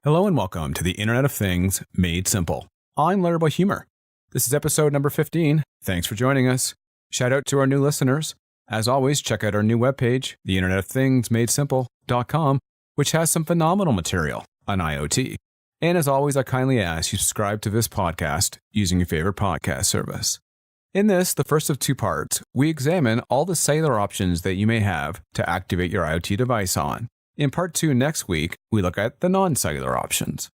Hello and welcome to the Internet of Things Made Simple. I'm Larry Humor. This is episode number 15. Thanks for joining us. Shout out to our new listeners. As always, check out our new webpage, the Internet of Things Made Simple.com, which has some phenomenal material on IoT. And as always, I kindly ask you to subscribe to this podcast using your favorite podcast service. In this, the first of two parts, we examine all the cellular options that you may have to activate your IoT device on. In part 2 next week, we look at the non-cellular options.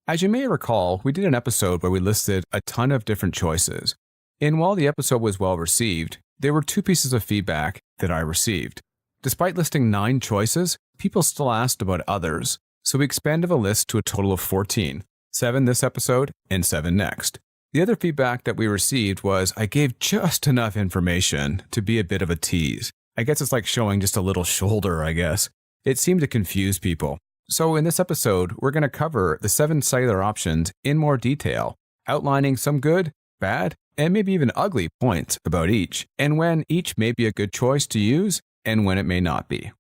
As you may recall, we did an episode where we listed a ton of different choices. And while the episode was well received, there were 2 pieces of feedback that I received. Despite listing 9 choices, people still asked about others, so we expanded the list to a total of 14, 7 this episode and 7 next. The other feedback that we received was I gave just enough information to be a bit of a tease. I guess it's like showing just a little shoulder, I guess. It seemed to confuse people. So in this episode, we're going to cover the 7 cellular options in more detail, outlining some good, bad, and maybe even ugly points about each, and when each may be a good choice to use and when it may not be.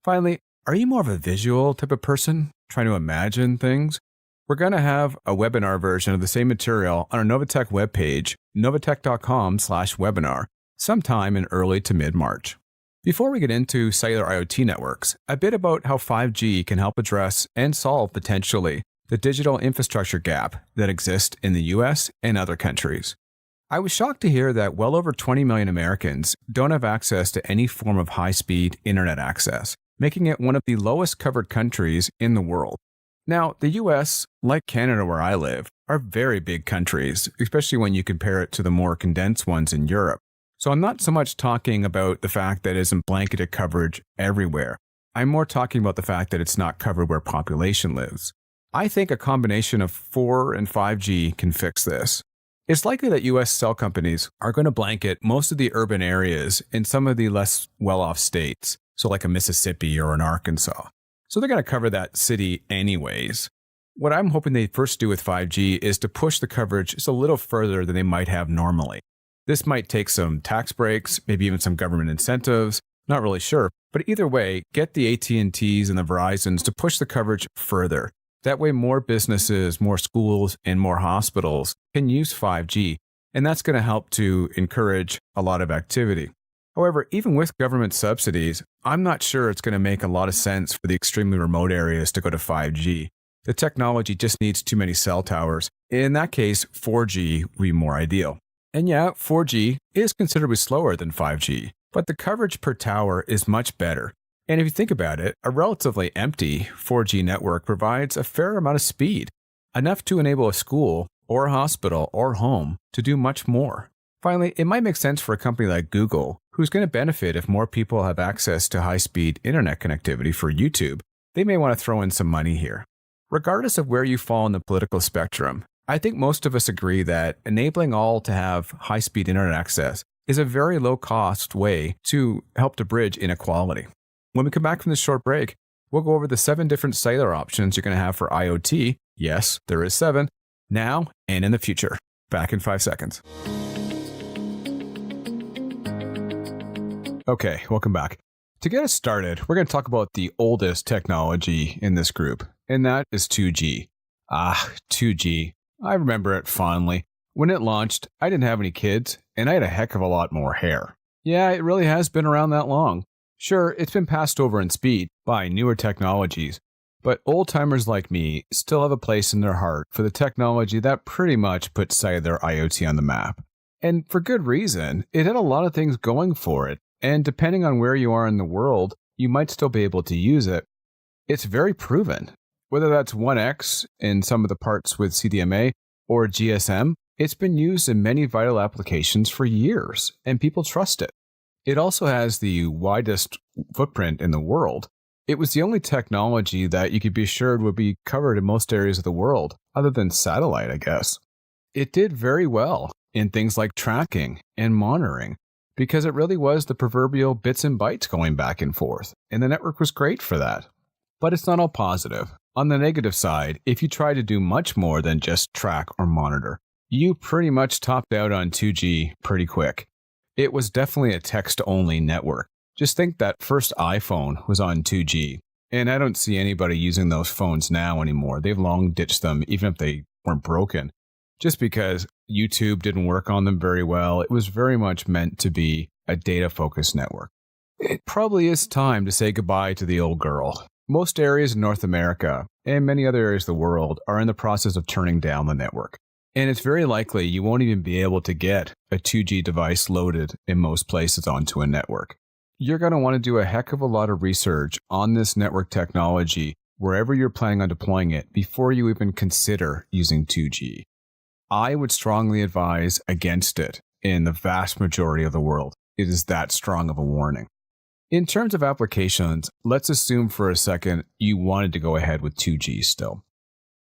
Finally, are you more of a visual type of person, trying to imagine things? We're going to have a webinar version of the same material on our Novatech webpage, novatech.com/webinar, sometime in early to mid-March. Before we get into cellular IoT networks, a bit about how 5G can help address and solve potentially the digital infrastructure gap that exists in the US and other countries. I was shocked to hear that well over 20 million Americans don't have access to any form of high-speed internet access, making it one of the lowest covered countries in the world. Now, the US, like Canada where I live, are very big countries, especially when you compare it to the more condensed ones in Europe. So I'm not so much talking about the fact that it isn't blanketed coverage everywhere. I'm more talking about the fact that it's not covered where population lives. I think a combination of 4 and 5G can fix this. It's likely that US cell companies are going to blanket most of the urban areas in some of the less well-off states, so like a Mississippi or an Arkansas. So they're going to cover that city anyways. What I'm hoping they first do with 5G is to push the coverage just a little further than they might have normally. This might take some tax breaks, maybe even some government incentives, not really sure. But either way, get the AT&Ts and the Verizons to push the coverage further. That way more businesses, more schools, and more hospitals can use 5G, and that's going to help to encourage a lot of activity. However, even with government subsidies, I'm not sure it's going to make a lot of sense for the extremely remote areas to go to 5G. The technology just needs too many cell towers. In that case, 4G would be more ideal. And yeah, 4G is considerably slower than 5G, but the coverage per tower is much better. And if you think about it, a relatively empty 4G network provides a fair amount of speed, enough to enable a school or a hospital or home to do much more. Finally, it might make sense for a company like Google, who's going to benefit if more people have access to high-speed internet connectivity for YouTube. They may want to throw in some money here. Regardless of where you fall in the political spectrum, I think most of us agree that enabling all to have high-speed internet access is a very low-cost way to help to bridge inequality. When we come back from this short break, we'll go over the 7 different cellular options you're going to have for IoT. Yes, there is 7, now and in the future. Back in 5 seconds. Okay, welcome back. To get us started, we're going to talk about the oldest technology in this group, and that is 2G. 2G. I remember it fondly. When it launched, I didn't have any kids, and I had a heck of a lot more hair. Yeah, it really has been around that long. Sure, it's been passed over in speed by newer technologies, but old-timers like me still have a place in their heart for the technology that pretty much put cellular IoT on the map. And for good reason. It had a lot of things going for it, and depending on where you are in the world, you might still be able to use it. It's very proven. Whether that's 1X in some of the parts with CDMA or GSM, it's been used in many vital applications for years, and people trust it. It also has the widest footprint in the world. It was the only technology that you could be assured would be covered in most areas of the world, other than satellite, I guess. It did very well in things like tracking and monitoring, because it really was the proverbial bits and bytes going back and forth, and the network was great for that. But it's not all positive. On the negative side, if you try to do much more than just track or monitor, you pretty much topped out on 2G pretty quick. It was definitely a text-only network. Just think that first iPhone was on 2G, And I don't see anybody using those phones now anymore. They've long ditched them, even if they weren't broken, just because YouTube didn't work on them very well. It was very much meant to be a data focused network. It probably is time to say goodbye to the old girl. Most areas in North America and many other areas of the world are in the process of turning down the network. And it's very likely you won't even be able to get a 2G device loaded in most places onto a network. You're going to want to do a heck of a lot of research on this network technology wherever you're planning on deploying it before you even consider using 2G. I would strongly advise against it in the vast majority of the world. It is that strong of a warning. In terms of applications, let's assume for a second you wanted to go ahead with 2G still.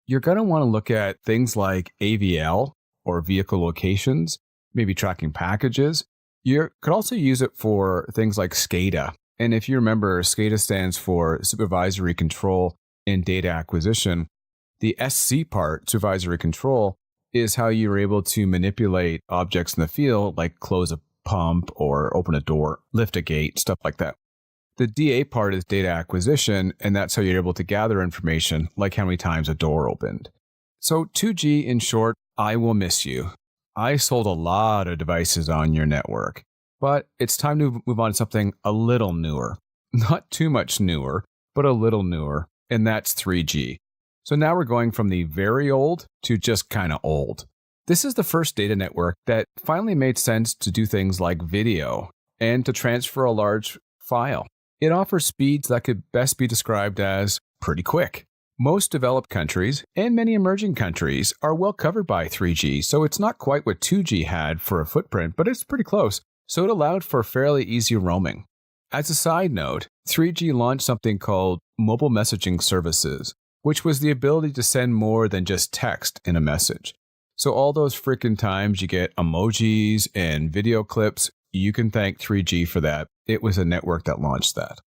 You're going to want to look at things like AVL or vehicle locations, maybe tracking packages. You could also use it for things like SCADA. And if you remember, SCADA stands for Supervisory Control and Data Acquisition. The SC part, Supervisory Control, is how you're able to manipulate objects in the field, like close a pump or open a door, lift a gate, stuff like that. The DA part is data acquisition, and that's how you're able to gather information, like how many times a door opened. So 2G, in short, I will miss you. I sold a lot of devices on your network, but it's time to move on to something a little newer. Not too much newer, but a little newer, and that's 3G. So now we're going from the very old to just kind of old. This is the first data network that finally made sense to do things like video and to transfer a large file. It offers speeds that could best be described as pretty quick. Most developed countries and many emerging countries are well covered by 3G, so it's not quite what 2G had for a footprint, but it's pretty close, so it allowed for fairly easy roaming. As a side note, 3G launched something called mobile messaging services, which was the ability to send more than just text in a message. So all those freaking times you get emojis and video clips, you can thank 3G for that. It was a network that launched that.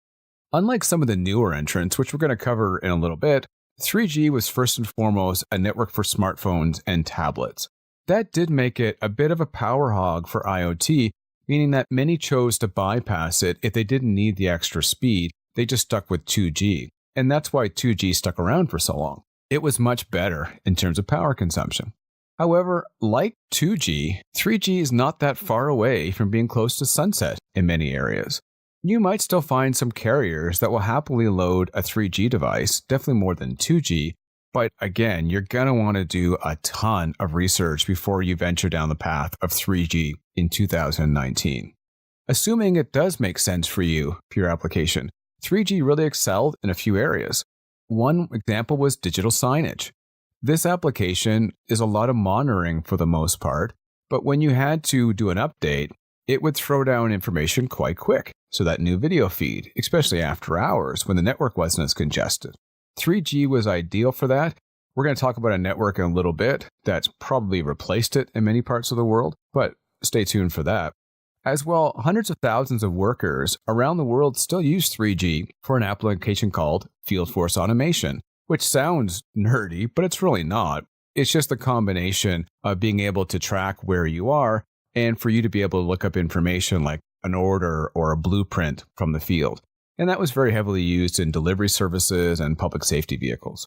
Unlike some of the newer entrants, which we're going to cover in a little bit, 3G was first and foremost a network for smartphones and tablets. That did make it a bit of a power hog for IoT, meaning that many chose to bypass it if they didn't need the extra speed. They just stuck with 2G. And that's why 2G stuck around for so long. It was much better in terms of power consumption. However, like 2G, 3G is not that far away from being close to sunset in many areas. You might still find some carriers that will happily load a 3G device, definitely more than 2G, but again, you're going to want to do a ton of research before you venture down the path of 3G in 2019. Assuming it does make sense for you, for your application, 3G really excelled in a few areas. One example was digital signage. This application is a lot of monitoring for the most part, but when you had to do an update, it would throw down information quite quick. So that new video feed, especially after hours when the network wasn't as congested. 3G was ideal for that. We're going to talk about a network in a little bit that's probably replaced it in many parts of the world, but stay tuned for that. As well, hundreds of thousands of workers around the world still use 3G for an application called Field Force Automation, which sounds nerdy, but it's really not. It's just a combination of being able to track where you are and for you to be able to look up information like an order or a blueprint from the field. And that was very heavily used in delivery services and public safety vehicles.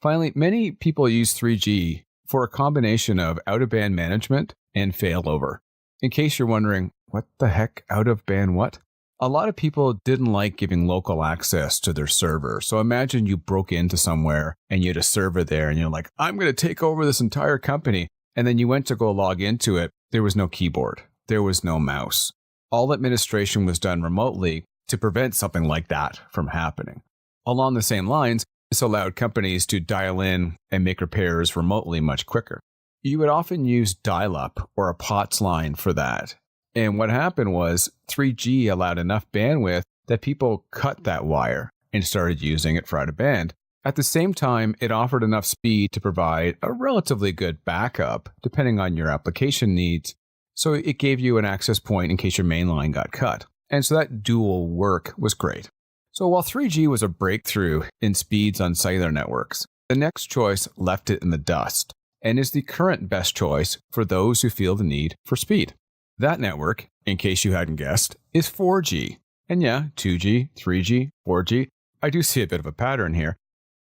Finally, many people use 3G for a combination of out-of-band management and failover. In case you're wondering, what the heck, out-of-band what? A lot of people didn't like giving local access to their server. So imagine you broke into somewhere and you had a server there and you're like, I'm going to take over this entire company. And then you went to go log into it. There was no keyboard. There was no mouse. All administration was done remotely to prevent something like that from happening. Along the same lines, this allowed companies to dial in and make repairs remotely much quicker. You would often use dial-up or a POTS line for that. And what happened was 3G allowed enough bandwidth that people cut that wire and started using it for out-of-band. At the same time, it offered enough speed to provide a relatively good backup, depending on your application needs. So it gave you an access point in case your main line got cut. And so that dual work was great. So while 3G was a breakthrough in speeds on cellular networks, the next choice left it in the dust and is the current best choice for those who feel the need for speed. That network, in case you hadn't guessed, is 4G. And yeah, 2G, 3G, 4G, I do see a bit of a pattern here.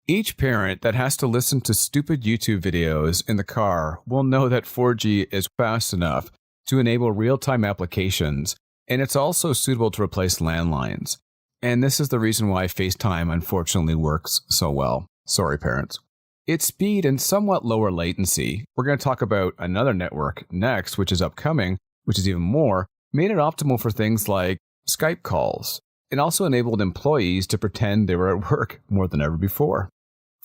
Each parent that has to listen to stupid YouTube videos in the car will know that 4G is fast enough to enable real-time applications, and it's also suitable to replace landlines. And this is the reason why FaceTime unfortunately works so well. Sorry, parents. Its speed and somewhat lower latency, we're going to talk about another network next, which is upcoming, which is even more, made it optimal for things like Skype calls. It also enabled employees to pretend they were at work more than ever before.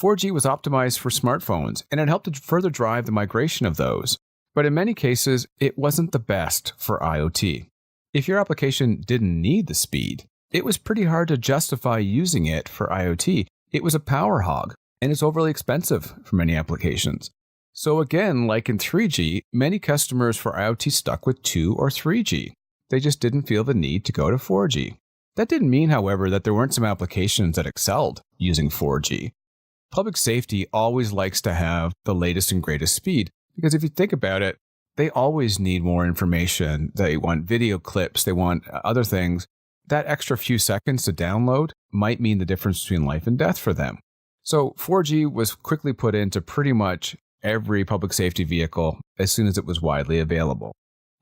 4G was optimized for smartphones, and it helped to further drive the migration of those. But in many cases, it wasn't the best for IoT. If your application didn't need the speed, it was pretty hard to justify using it for IoT. It was a power hog, and it's overly expensive for many applications. So again, like in 3G, many customers for IoT stuck with 2 or 3G. They just didn't feel the need to go to 4G. That didn't mean, however, that there weren't some applications that excelled using 4G. Public safety always likes to have the latest and greatest speed, because if you think about it, they always need more information. They want video clips, they want other things. That extra few seconds to download might mean the difference between life and death for them. So 4G was quickly put into pretty much every public safety vehicle as soon as it was widely available.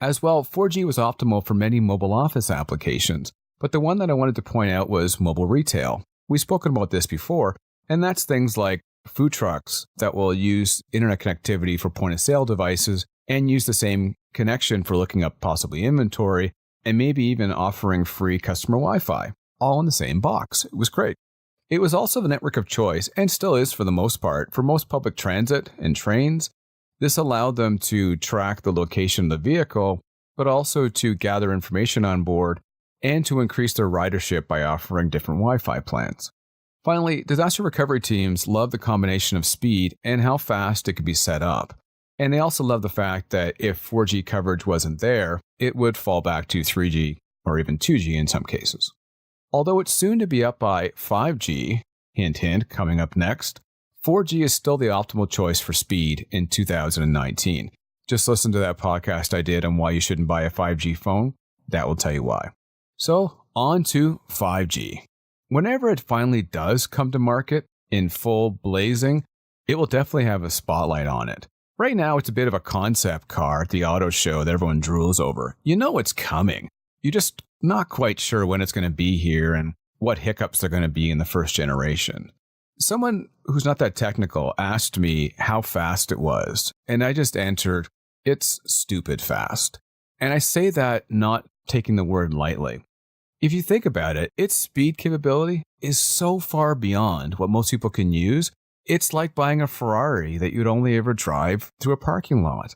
As well, 4G was optimal for many mobile office applications, but the one that I wanted to point out was mobile retail. We've spoken about this before, and that's things like food trucks that will use internet connectivity for point-of-sale devices and use the same connection for looking up possibly inventory and maybe even offering free customer Wi-Fi, all in the same box. It was great. It was also the network of choice, and still is for the most part, for most public transit and trains. This allowed them to track the location of the vehicle, but also to gather information on board and to increase their ridership by offering different Wi-Fi plans. Finally, disaster recovery teams love the combination of speed and how fast it could be set up. And they also love the fact that if 4G coverage wasn't there, it would fall back to 3G or even 2G in some cases. Although it's soon to be up by 5G, hint hint, coming up next, 4G is still the optimal choice for speed in 2019. Just listen to that podcast I did on why you shouldn't buy a 5G phone. That will tell you why. So, on to 5G. Whenever it finally does come to market in full blazing, it will definitely have a spotlight on it. Right now, it's a bit of a concept car at the auto show that everyone drools over. You know it's coming. You're just not quite sure when it's going to be here and what hiccups are going to be in the first generation. Someone who's not that technical asked me how fast it was, and I just answered, it's stupid fast. And I say that not taking the word lightly. If you think about it, its speed capability is so far beyond what most people can use. It's like buying a Ferrari that you'd only ever drive through a parking lot.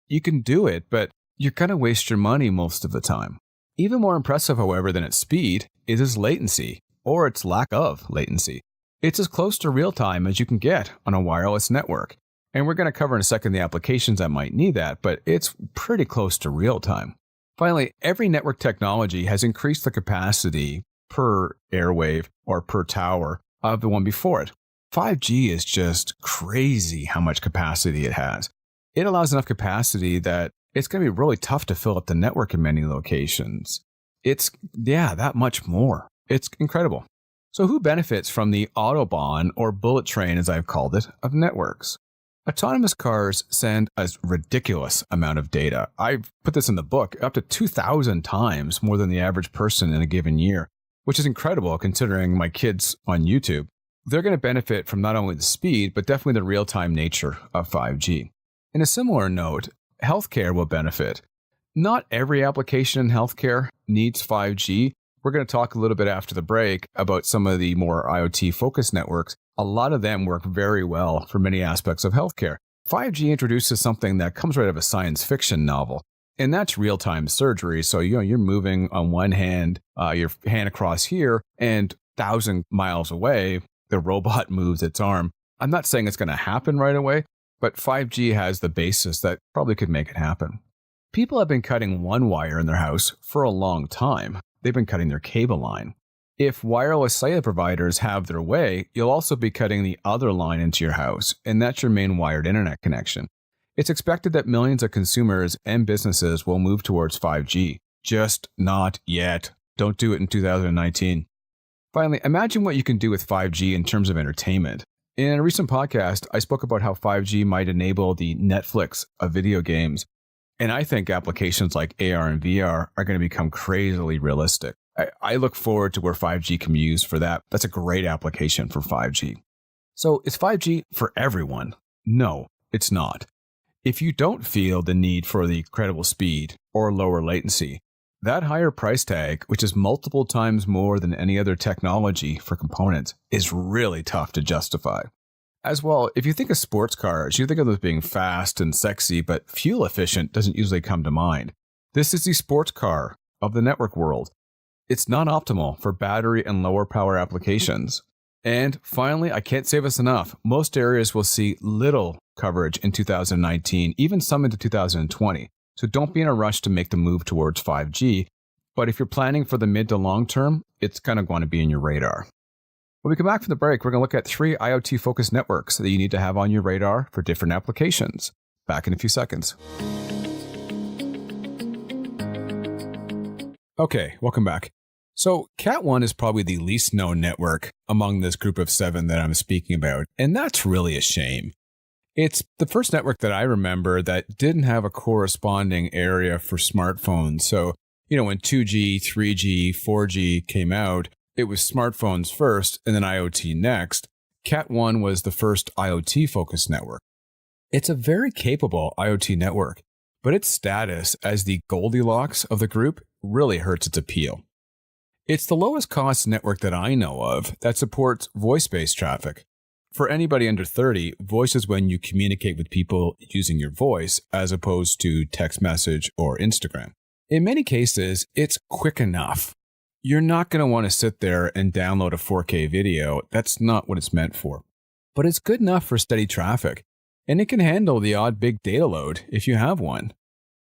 You can do it, but you're going to waste your money most of the time. Even more impressive, however, than its speed is its latency, or its lack of latency. It's as close to real time as you can get on a wireless network. And we're going to cover in a second the applications that might need that, but it's pretty close to real time. Finally, every network technology has increased the capacity per airwave or per tower of the one before it. 5G is just crazy how much capacity it has. It allows enough capacity that it's going to be really tough to fill up the network in many locations. That much more. It's incredible. So who benefits from the Autobahn, or bullet train as I've called it, of networks? Autonomous cars send a ridiculous amount of data. I've put this in the book, up to 2,000 times more than the average person in a given year, which is incredible considering my kids on YouTube. They're going to benefit from not only the speed, but definitely the real-time nature of 5G. In a similar note, healthcare will benefit. Not every application in healthcare needs 5G. We're going to talk a little bit after the break about some of the more IoT focus networks. A lot of them work very well for many aspects of healthcare. 5G introduces something that comes right out of a science fiction novel, and that's real-time surgery. So, you're moving on one hand, your hand across here, and 1,000 miles away, the robot moves its arm. I'm not saying it's going to happen right away, but 5G has the basis that probably could make it happen. People have been cutting one wire in their house for a long time. They've been cutting their cable line. If wireless cellular providers have their way, you'll also be cutting the other line into your house, and that's your main wired internet connection. It's expected that millions of consumers and businesses will move towards 5G. Just not yet. Don't do it in 2019. Finally, imagine what you can do with 5G in terms of entertainment. In a recent podcast, I spoke about how 5G might enable the Netflix of video games, and I think applications like AR and VR are going to become crazily realistic. I look forward to where 5G can be used for that. That's a great application for 5G. So is 5G for everyone? No, it's not. If you don't feel the need for the incredible speed or lower latency, that higher price tag, which is multiple times more than any other technology for components, is really tough to justify. As well, if you think of sports cars, you think of those being fast and sexy, but fuel efficient doesn't usually come to mind. This is the sports car of the network world. It's not optimal for battery and lower power applications. And finally, I can't say this enough, most areas will see little coverage in 2019, even some into 2020. So don't be in a rush to make the move towards 5G. But if you're planning for the mid to long term, it's kind of going to be in your radar. When we come back from the break, we're going to look at 3 IoT focus networks that you need to have on your radar for different applications. Back in a few seconds. Okay, welcome back. So Cat 1 is probably the least known network among this group of 7 that I'm speaking about, and that's really a shame. It's the first network that I remember that didn't have a corresponding area for smartphones. So, when 2G, 3G, 4G came out, it was smartphones first and then IoT next. Cat 1 was the first IoT focused network. It's a very capable IoT network, but its status as the Goldilocks of the group really hurts its appeal. It's the lowest cost network that I know of that supports voice-based traffic. For anybody under 30, voice is when you communicate with people using your voice as opposed to text message or Instagram. In many cases, it's quick enough. You're not going to want to sit there and download a 4K video. That's not what it's meant for. But it's good enough for steady traffic, and it can handle the odd big data load if you have one.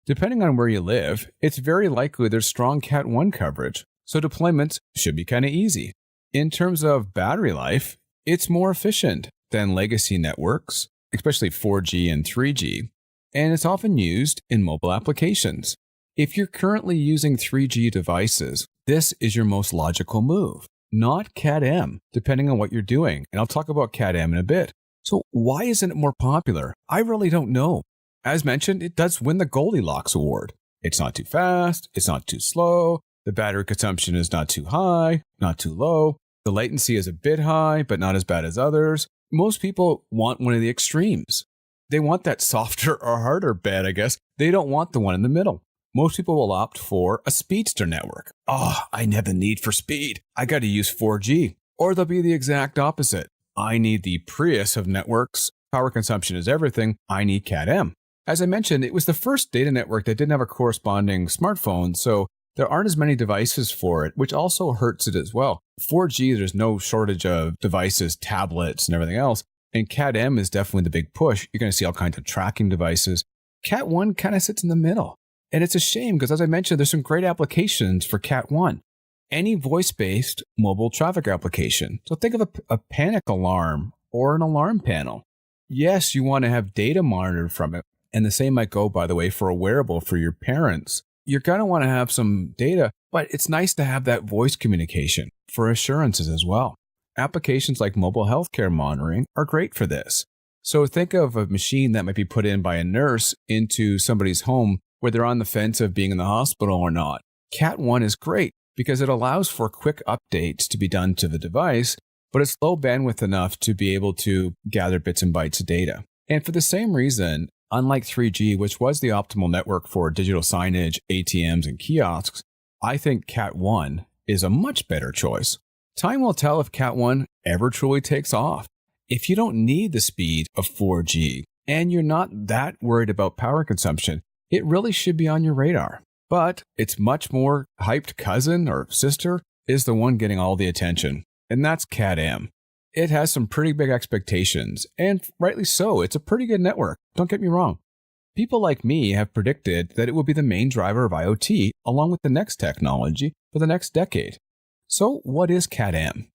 Depending on where you live, it's very likely there's strong Cat 1 coverage, so deployments should be kind of easy. In terms of battery life, it's more efficient than legacy networks, especially 4G and 3G, and it's often used in mobile applications. If you're currently using 3G devices, this is your most logical move, not Cat-M, depending on what you're doing, and I'll talk about Cat-M in a bit. So why isn't it more popular? I really don't know. As mentioned, it does win the Goldilocks award. It's not too fast, it's not too slow, the battery consumption is not too high, not too low. The latency is a bit high, but not as bad as others. Most people want one of the extremes. They want that softer or harder bed, I guess. They don't want the one in the middle. Most people will opt for a speedster network. Oh, I have the need for speed. I got to use 4G. Or they'll be the exact opposite. I need the Prius of networks. Power consumption is everything. I need Cat-M. As I mentioned, it was the first data network that didn't have a corresponding smartphone, so there aren't as many devices for it, which also hurts it as well. 4G, there's no shortage of devices, tablets, and everything else. And Cat-M is definitely the big push. You're going to see all kinds of tracking devices. Cat 1 kind of sits in the middle. And it's a shame because, as I mentioned, there's some great applications for Cat 1. Any voice-based mobile traffic application. So think of a panic alarm or an alarm panel. Yes, you want to have data monitored from it. And the same might go, by the way, for a wearable for your parents. You're going to want to have some data, but it's nice to have that voice communication for assurances as well. Applications like mobile healthcare monitoring are great for this. So think of a machine that might be put in by a nurse into somebody's home where they're on the fence of being in the hospital or not. Cat 1 is great because it allows for quick updates to be done to the device, but it's low bandwidth enough to be able to gather bits and bytes of data. And for the same reason, unlike 3G, which was the optimal network for digital signage, ATMs, and kiosks, I think Cat 1 is a much better choice. Time will tell if Cat 1 ever truly takes off. If you don't need the speed of 4G and you're not that worried about power consumption, it really should be on your radar. But its much more hyped cousin or sister is the one getting all the attention, and that's Cat-M. It has some pretty big expectations, and rightly so. It's a pretty good network. Don't get me wrong. People like me have predicted that it will be the main driver of IoT along with the next technology for the next decade. So what is Cat-M?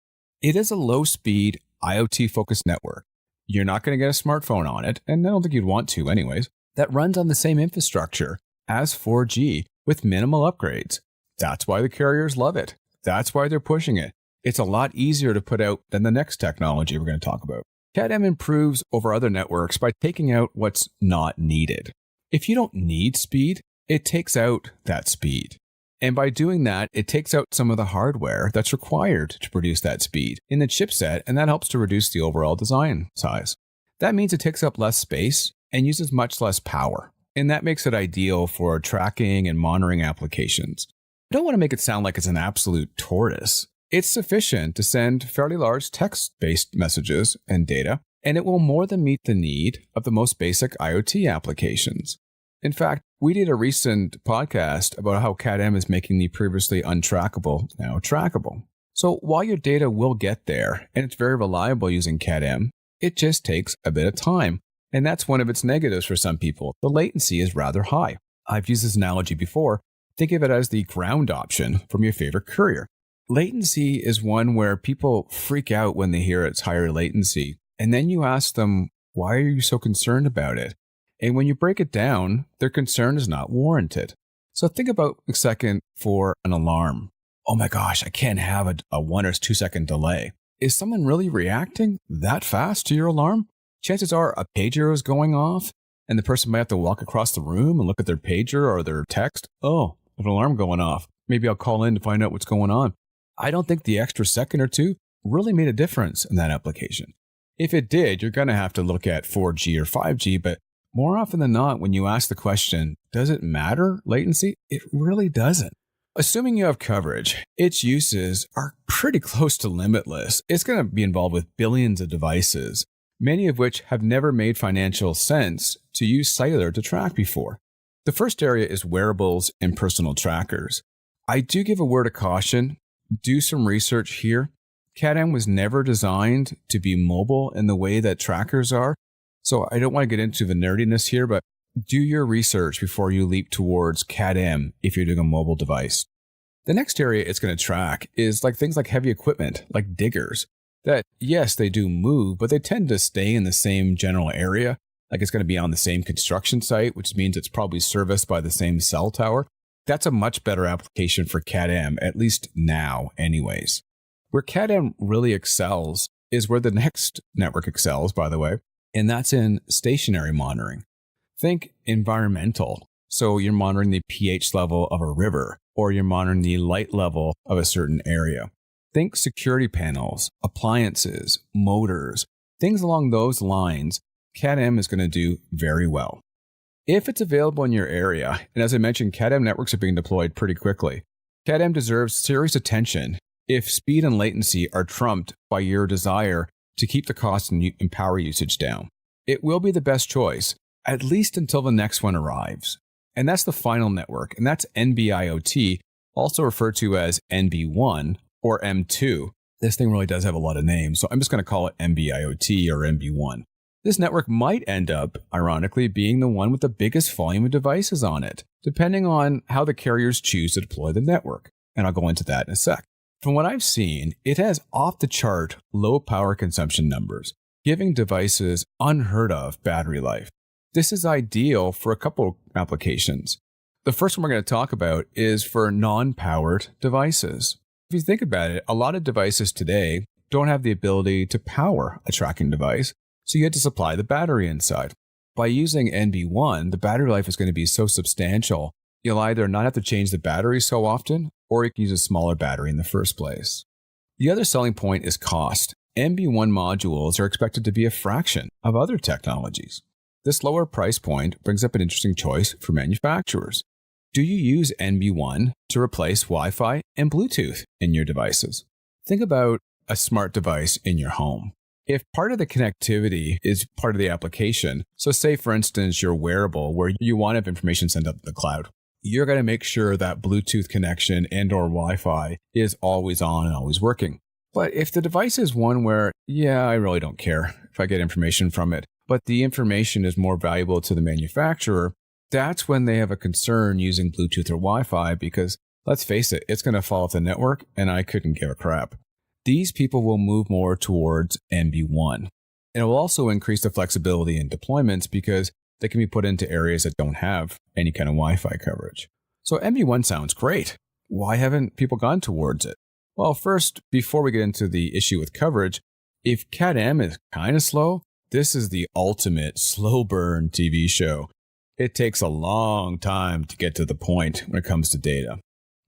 It is a low-speed IoT-focused network. You're not going to get a smartphone on it, and I don't think you'd want to anyways, that runs on the same infrastructure as 4G with minimal upgrades. That's why the carriers love it. That's why they're pushing it. It's a lot easier to put out than the next technology we're going to talk about. CAT-M improves over other networks by taking out what's not needed. If you don't need speed, it takes out that speed. And by doing that, it takes out some of the hardware that's required to produce that speed in the chipset, and that helps to reduce the overall design size. That means it takes up less space and uses much less power, and that makes it ideal for tracking and monitoring applications. I don't want to make it sound like it's an absolute tortoise. It's sufficient to send fairly large text-based messages and data, and it will more than meet the need of the most basic IoT applications. In fact, we did a recent podcast about how CAT-M is making the previously untrackable now trackable. So while your data will get there, and it's very reliable using CAT-M, it just takes a bit of time. And that's one of its negatives for some people. The latency is rather high. I've used this analogy before. Think of it as the ground option from your favorite courier. Latency is one where people freak out when they hear it's higher latency. And then you ask them, why are you so concerned about it? And when you break it down, their concern is not warranted. So think about a second for an alarm. Oh my gosh, I can't have a 1 or 2 second delay. Is someone really reacting that fast to your alarm? Chances are a pager is going off and the person might have to walk across the room and look at their pager or their text. Oh, an alarm going off. Maybe I'll call in to find out what's going on. I don't think the extra second or two really made a difference in that application. If it did, you're going to have to look at 4G or 5G, but more often than not, when you ask the question, does it matter, latency? It really doesn't. Assuming you have coverage, its uses are pretty close to limitless. It's going to be involved with billions of devices, many of which have never made financial sense to use cellular to track before. The first area is wearables and personal trackers. I do give a word of caution. Do some research here. CAT-M was never designed to be mobile in the way that trackers are. So I don't want to get into the nerdiness here, but do your research before you leap towards CAT-M if you're doing a mobile device. The next area it's going to track is things like heavy equipment, like diggers, that yes, they do move, but they tend to stay in the same general area. Like it's going to be on the same construction site, which means it's probably serviced by the same cell tower. That's a much better application for CAT-M, at least now anyways. Where CAT-M really excels is where the next network excels, by the way, and that's in stationary monitoring. Think environmental. So you're monitoring the pH level of a river, or you're monitoring the light level of a certain area. Think security panels, appliances, motors, things along those lines. CAT-M is going to do very well. If it's available in your area, and as I mentioned, CAT-M networks are being deployed pretty quickly, CAT-M deserves serious attention if speed and latency are trumped by your desire to keep the cost and power usage down. It will be the best choice, at least until the next one arrives. And that's the final network, and that's NB-IoT, also referred to as NB1 or M2. This thing really does have a lot of names, so I'm just going to call it NB-IoT or NB1. This network might end up, ironically, being the one with the biggest volume of devices on it, depending on how the carriers choose to deploy the network. And I'll go into that in a sec. From what I've seen, it has off-the-chart low power consumption numbers, giving devices unheard of battery life. This is ideal for a couple applications. The first one we're going to talk about is for non-powered devices. If you think about it, a lot of devices today don't have the ability to power a tracking device, so you had to supply the battery inside. By using NB1, the battery life is going to be so substantial, you'll either not have to change the battery so often, or you can use a smaller battery in the first place. The other selling point is cost. NB1 modules are expected to be a fraction of other technologies. This lower price point brings up an interesting choice for manufacturers. Do you use NB1 to replace Wi-Fi and Bluetooth in your devices? Think about a smart device in your home. If part of the connectivity is part of the application, so say for instance your wearable where you want to have information sent up to the cloud, you're going to make sure that Bluetooth connection and or Wi-Fi is always on and always working. But if the device is one where, I really don't care if I get information from it, but the information is more valuable to the manufacturer, that's when they have a concern using Bluetooth or Wi-Fi because, let's face it, it's going to fall off the network and I couldn't give a crap. These people will move more towards NB1. And it will also increase the flexibility in deployments because they can be put into areas that don't have any kind of Wi-Fi coverage. So NB1 sounds great. Why haven't people gone towards it? Well, first, before we get into the issue with coverage, if Cat-M is kind of slow, this is the ultimate slow burn TV show. It takes a long time to get to the point when it comes to data.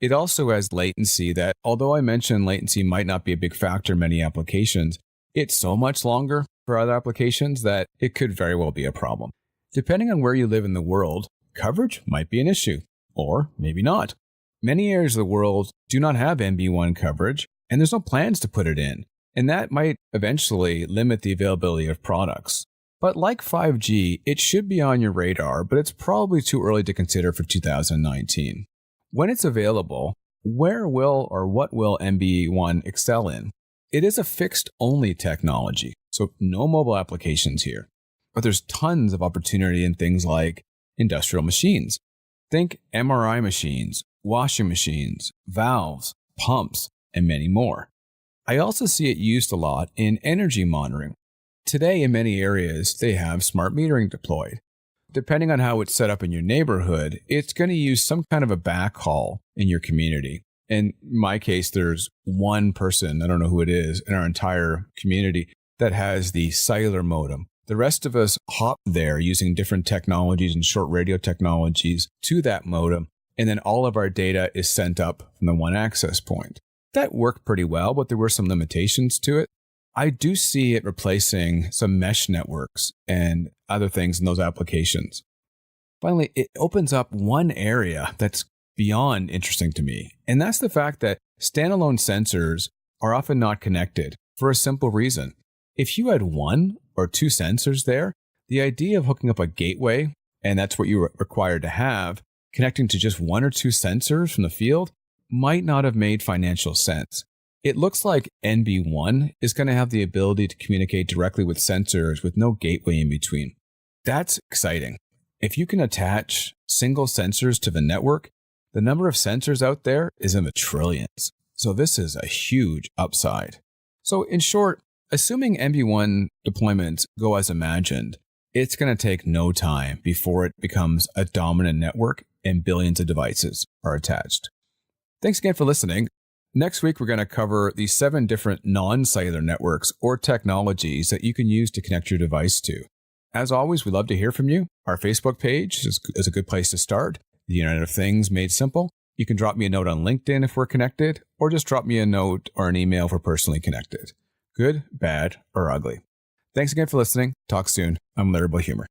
It also has latency that, although I mentioned latency might not be a big factor in many applications, it's so much longer for other applications that it could very well be a problem. Depending on where you live in the world, coverage might be an issue, or maybe not. Many areas of the world do not have NB1 coverage, and there's no plans to put it in, and that might eventually limit the availability of products. But like 5G, it should be on your radar, but it's probably too early to consider for 2019. When it's available, where will or what will NB1 excel in? It is a fixed-only technology, so no mobile applications here. But there's tons of opportunity in things like industrial machines. Think MRI machines, washing machines, valves, pumps, and many more. I also see it used a lot in energy monitoring. Today, in many areas, they have smart metering deployed. Depending on how it's set up in your neighborhood, it's going to use some kind of a backhaul in your community. In my case, there's one person, I don't know who it is, in our entire community that has the cellular modem. The rest of us hop there using different technologies and short radio technologies to that modem, and then all of our data is sent up from the one access point. That worked pretty well, but there were some limitations to it. I do see it replacing some mesh networks and other things in those applications. Finally, it opens up one area that's beyond interesting to me, and that's the fact that standalone sensors are often not connected for a simple reason. If you had one or two sensors there, the idea of hooking up a gateway, and that's what you're required to have, connecting to just one or two sensors from the field, might not have made financial sense. It looks like NB1 is going to have the ability to communicate directly with sensors with no gateway in between. That's exciting. If you can attach single sensors to the network, the number of sensors out there is in the trillions. So this is a huge upside. So in short, assuming NB1 deployments go as imagined, it's going to take no time before it becomes a dominant network and billions of devices are attached. Thanks again for listening. Next week, we're going to cover the 7 different non-cellular networks or technologies that you can use to connect your device to. As always, we'd love to hear from you. Our Facebook page is a good place to start. The Internet of Things Made Simple. You can drop me a note on LinkedIn if we're connected, or just drop me a note or an email if we're personally connected. Good, bad, or ugly. Thanks again for listening. Talk soon. I'm Larry Humor.